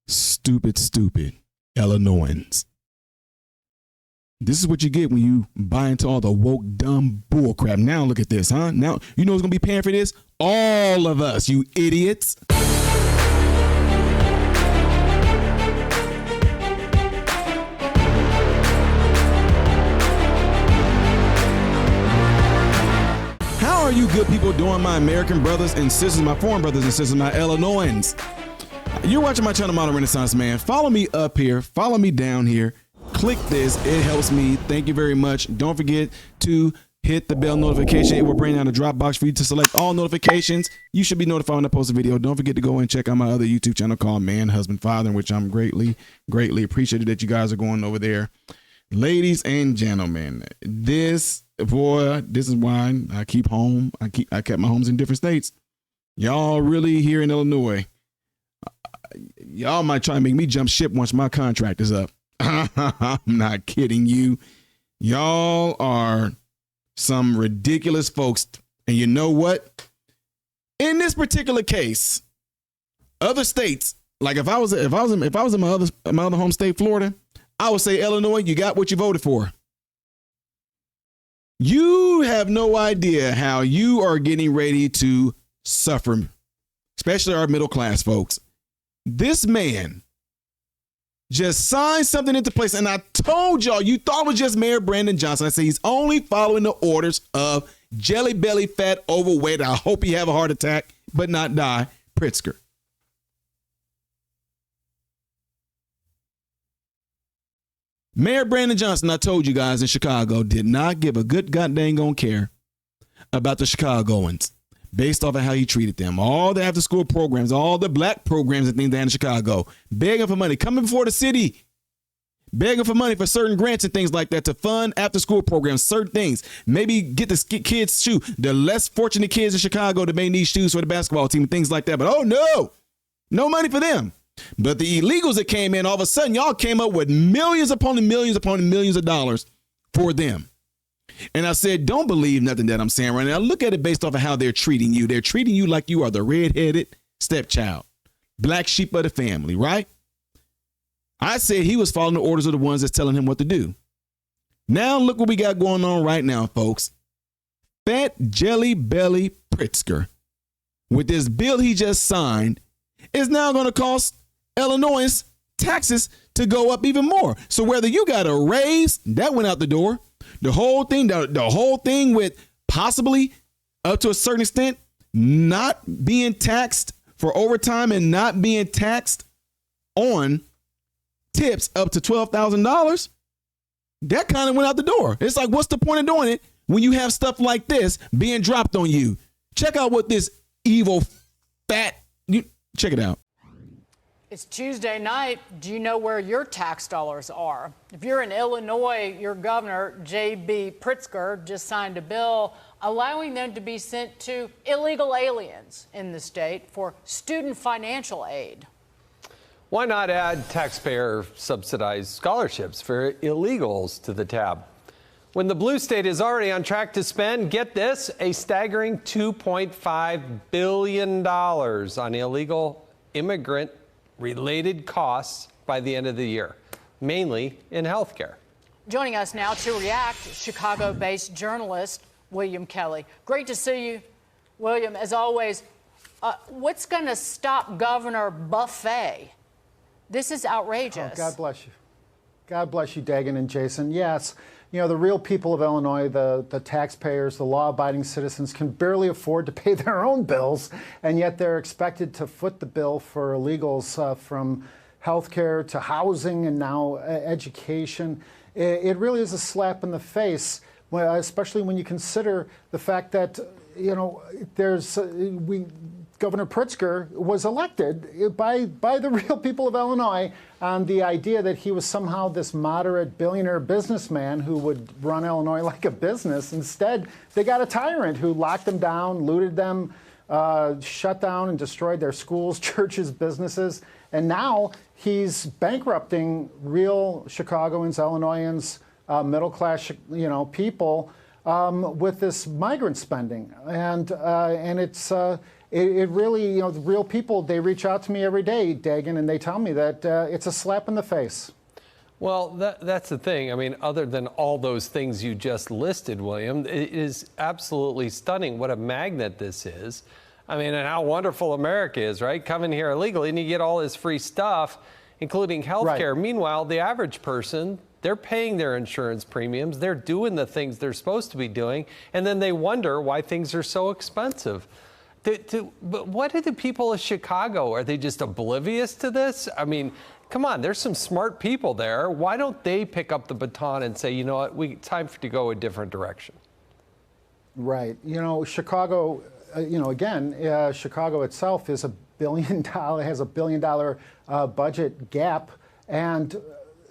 stupid Illinoisans. This is what you get when you buy into all the woke, dumb bull crap. Now look at this, huh? Now, you know who's going to be paying for this? All of us, you idiots. How are you good people doing, my American brothers and sisters, my foreign brothers and sisters, my Illinoisans? You're watching my channel, Modern Renaissance Man. Follow me up here. Follow me down here. Click this. It helps me. Thank you very much. Don't forget to hit the bell notification. It will bring down a drop box for you to select all notifications. You should be notified when I post a video. Don't forget to go and check out my other YouTube channel called Man, Husband, Father, in which I'm greatly appreciated that you guys are going over there. Ladies and gentlemen, this is why I keep home. I kept my homes in different states. Y'all really here in Illinois, y'all might try to make me jump ship once my contract is up. I'm not kidding you. Y'all are some ridiculous folks. And you know what? In this particular case, other states, like if I was in my other home state, Florida, I would say, Illinois, you got what you voted for. You have no idea how you are getting ready to suffer, especially our middle class folks. This man just signed something into place, and I told y'all, you thought it was just Mayor Brandon Johnson. I said he's only following the orders of jelly belly, fat, overweight. I hope he have a heart attack, but not die, Pritzker. Mayor Brandon Johnson, I told you guys in Chicago, did not give a good goddamn gonna care about the Chicagoans based off of how he treated them. All the after school programs, all the black programs and things down in Chicago, begging for money, coming before the city, begging for money for certain grants and things like that to fund after school programs, certain things. Maybe get the kids shoes, the less fortunate kids in Chicago that may need shoes for the basketball team and things like that. But oh no money for them. But the illegals that came in, all of a sudden, y'all came up with millions upon millions upon millions of dollars for them. And I said, don't believe nothing that I'm saying right now. Look at it based off of how they're treating you. They're treating you like you are the redheaded stepchild, black sheep of the family, right? I said he was following the orders of the ones that's telling him what to do. Now look what we got going on right now, folks. Fat jelly belly Pritzker, with this bill he just signed, is now going to cost Illinois taxes to go up even more. So whether you got a raise, that went out the door. The whole thing with possibly up to a certain extent not being taxed for overtime and not being taxed on tips up to $12,000, that kind of went out the door. It's like, what's the point of doing it when you have stuff like this being dropped on you? Check out what this evil check it out. It's Tuesday night. Do you know where your tax dollars are? If you're in Illinois, your governor, J.B. Pritzker, just signed a bill allowing them to be sent to illegal aliens in the state for student financial aid. Why not add taxpayer subsidized scholarships for illegals to the tab? When the blue state is already on track to spend, get this, a staggering $2.5 billion on illegal immigrant-related costs by the end of the year, mainly in health care. Joining us now to react, Chicago-based journalist William Kelly. Great to see you, William, as always. What's going to stop Governor Buffet? This is outrageous. Oh, God bless you. God bless you, Dagan and Jason. Yes. You know, the real people of Illinois, the taxpayers, the law-abiding citizens can barely afford to pay their own bills, and yet they're expected to foot the bill for illegals from health care to housing and now education. It really is a slap in the face, especially when you consider the fact that, you know, Governor Pritzker was elected by the real people of Illinois on the idea that he was somehow this moderate billionaire businessman who would run Illinois like a business. Instead, they got a tyrant who locked them down, looted them, shut down and destroyed their schools, churches, businesses. And now he's bankrupting real Chicagoans, Illinoisans, middle-class, people with this migrant spending. And it really, the real people, they reach out to me every day, Dagan, and they tell me that it's a slap in the face. Well, that's the thing. I mean, other than all those things you just listed, William, it is absolutely stunning what a magnet this is. I mean, and how wonderful America is, right? Coming here illegally and you get all this free stuff, including health care. Right. Meanwhile, the average person, they're paying their insurance premiums. They're doing the things they're supposed to be doing. And then they wonder why things are so expensive. But what are the people of Chicago? Are they just oblivious to this? I mean, come on, there's some smart people there. Why don't they pick up the baton and say, you know what, time to go a different direction? Right. Chicago, Chicago itself is has a $1 billion budget gap, and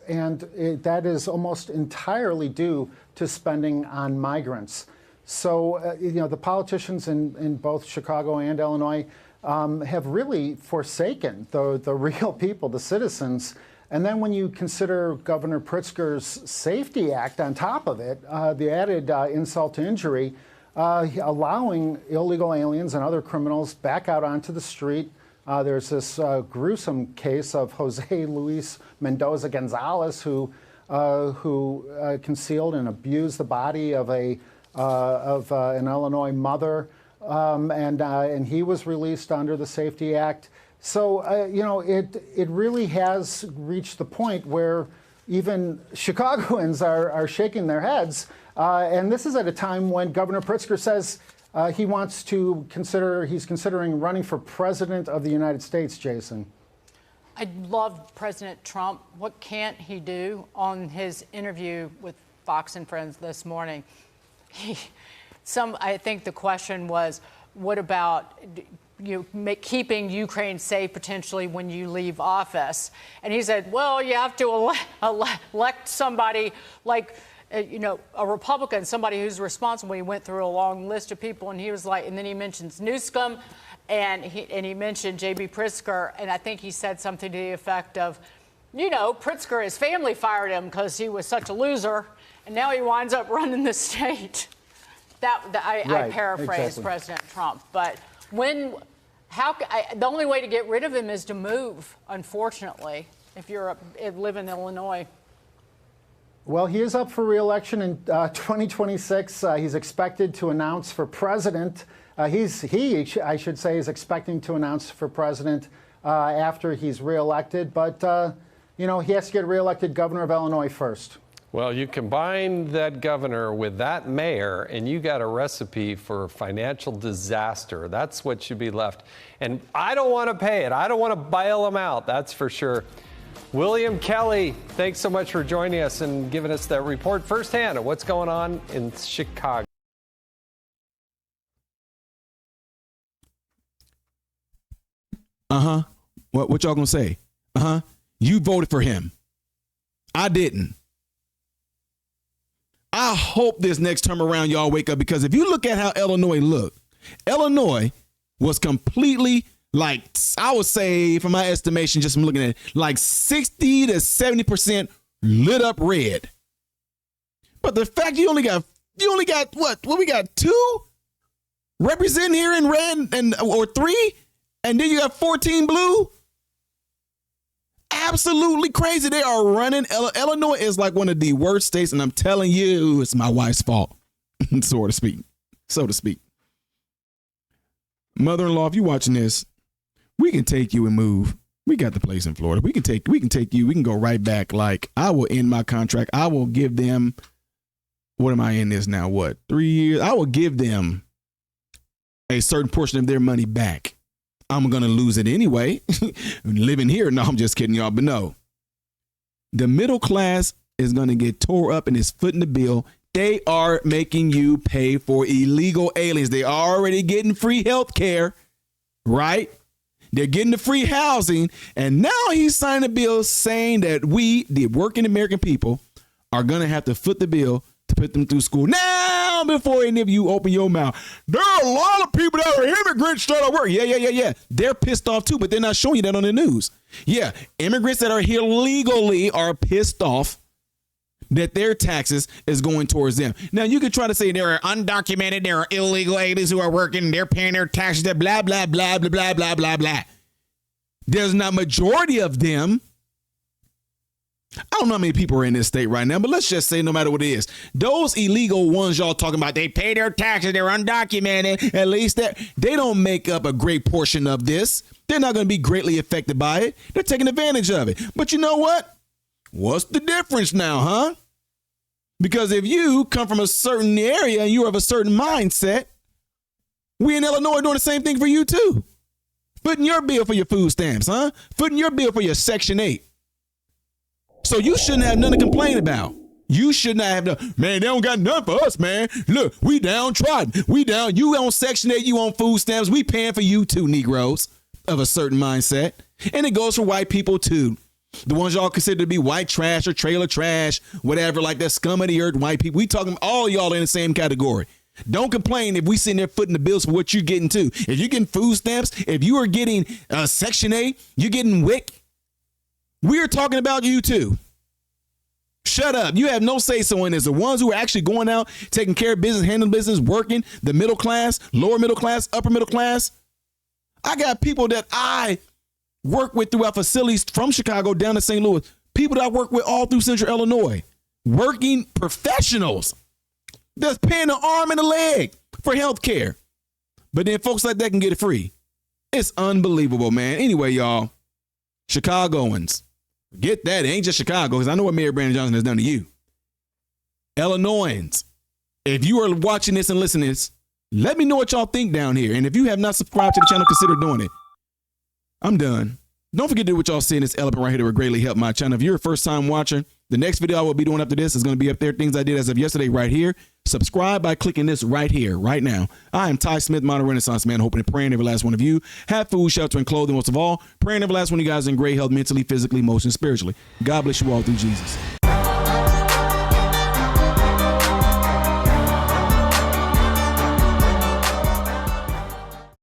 that is almost entirely due to spending on migrants. So, the politicians in both Chicago and Illinois have really forsaken the real people, the citizens. And then when you consider Governor Pritzker's Safety Act on top of it, the added insult to injury, allowing illegal aliens and other criminals back out onto the street. There's this gruesome case of Jose Luis Mendoza Gonzalez, who concealed and abused the body of an Illinois mother, and he was released under the Safety Act. So it really has reached the point where even Chicagoans are shaking their heads, and this is at a time when Governor Pritzker says he's considering running for president of the United States. Jason, I love President Trump. What can't he do? On his interview with Fox and Friends this morning, I think the question was, what about keeping Ukraine safe potentially when you leave office? And he said, well, you have to elect somebody like, a Republican, somebody who's responsible. He went through a long list of people, and he was like, and then he mentions Newsom, and he mentioned J.B. Pritzker, and I think he said something to the effect of, Pritzker, his family fired him because he was such a loser, and now he winds up running the state. I paraphrase exactly. President Trump, but the only way to get rid of him is to move, unfortunately, if you live in Illinois. Well, he is up for re-election in 2026. He's expected to announce for president. I should say, is expecting to announce for president after he's re-elected. But, he has to get re-elected governor of Illinois first. Well, you combine that governor with that mayor, and you got a recipe for financial disaster. That's what should be left. And I don't want to pay it. I don't want to bail them out, that's for sure. William Kelly, thanks so much for joining us and giving us that report firsthand of what's going on in Chicago. What y'all gonna say? You voted for him. I didn't. I hope this next time around y'all wake up, because if you look at how Illinois looked, Illinois was completely, like, I would say, from my estimation, just from looking at it, like 60 to 70% lit up red. But the fact you only got what we got 2 representing here in red or 3, and then you got 14 blue. Absolutely crazy. They are running. Illinois is like one of the worst states, and I'm telling you, it's my wife's fault, so to speak. Mother-in-law, if you're watching this, we can take you and move. We got the place in Florida. We can take you. We can go right back. Like, I will end my contract. I will give them, what am I in this now? 3 years? I will give them a certain portion of their money back. I'm going to lose it anyway. Living here. No, I'm just kidding y'all. But no, the middle class is going to get tore up and is footing the bill. They are making you pay for illegal aliens. They're already getting free health care, right? They're getting the free housing. And now he's signing a bill saying that we, the working American people, are going to have to foot the bill to put them through school. Now, before any of you open your mouth, there are a lot of people that are immigrants that are working. Yeah. They're pissed off too, but they're not showing you that on the news. Yeah, immigrants that are here legally are pissed off that their taxes is going towards them. Now, you could try to say there are undocumented, there are illegal aliens who are working, they're paying their taxes, blah, blah, blah, blah, blah, blah, blah, blah. There's not majority of them. I don't know how many people are in this state right now, but let's just say no matter what it is, those illegal ones y'all talking about, they pay their taxes, they're undocumented, at least they don't make up a great portion of this. They're not going to be greatly affected by it. They're taking advantage of it. But you know what? What's the difference now, huh? Because if you come from a certain area and you're of a certain mindset, we in Illinois are doing the same thing for you too. Footing your bill for your food stamps, huh? Footing your bill for your Section 8. So you shouldn't have nothing to complain about. You should not have no, man, they don't got nothing for us, man. Look, we downtrodden. We down. You on Section 8, you on food stamps. We paying for you too, Negroes of a certain mindset. And it goes for white people too. The ones y'all consider to be white trash or trailer trash, whatever, like that scum of the earth white people. We talking all y'all in the same category. Don't complain if we sitting there footing the bills for what you're getting too. If you're getting food stamps, if you are getting Section 8, you're getting WIC. We are talking about you too. Shut up. You have no say so in this. The ones who are actually going out, taking care of business, handling business, working, the middle class, lower middle class, upper middle class. I got people that I work with throughout facilities from Chicago down to St. Louis. People that I work with all through Central Illinois. Working professionals that's paying an arm and a leg for health care. But then folks like that can get it free. It's unbelievable, man. Anyway, y'all, Chicagoans. Get that. It ain't just Chicago, because I know what Mayor Brandon Johnson has done to you. Illinoisans, if you are watching this and listening to this, let me know what y'all think down here. And if you have not subscribed to the channel, consider doing it. I'm done. Don't forget to do what y'all see in this element right here that would greatly help my channel. If you're a first-time watcher, the next video I will be doing after this is going to be up there. Things I did as of yesterday right here. Subscribe by clicking this right here, right now. I am Ty Smith, modern Renaissance man, hoping and praying every last one of you have food, shelter, and clothing. Most of all, praying every last one of you guys in great health, mentally, physically, emotionally, spiritually. God bless you all through Jesus.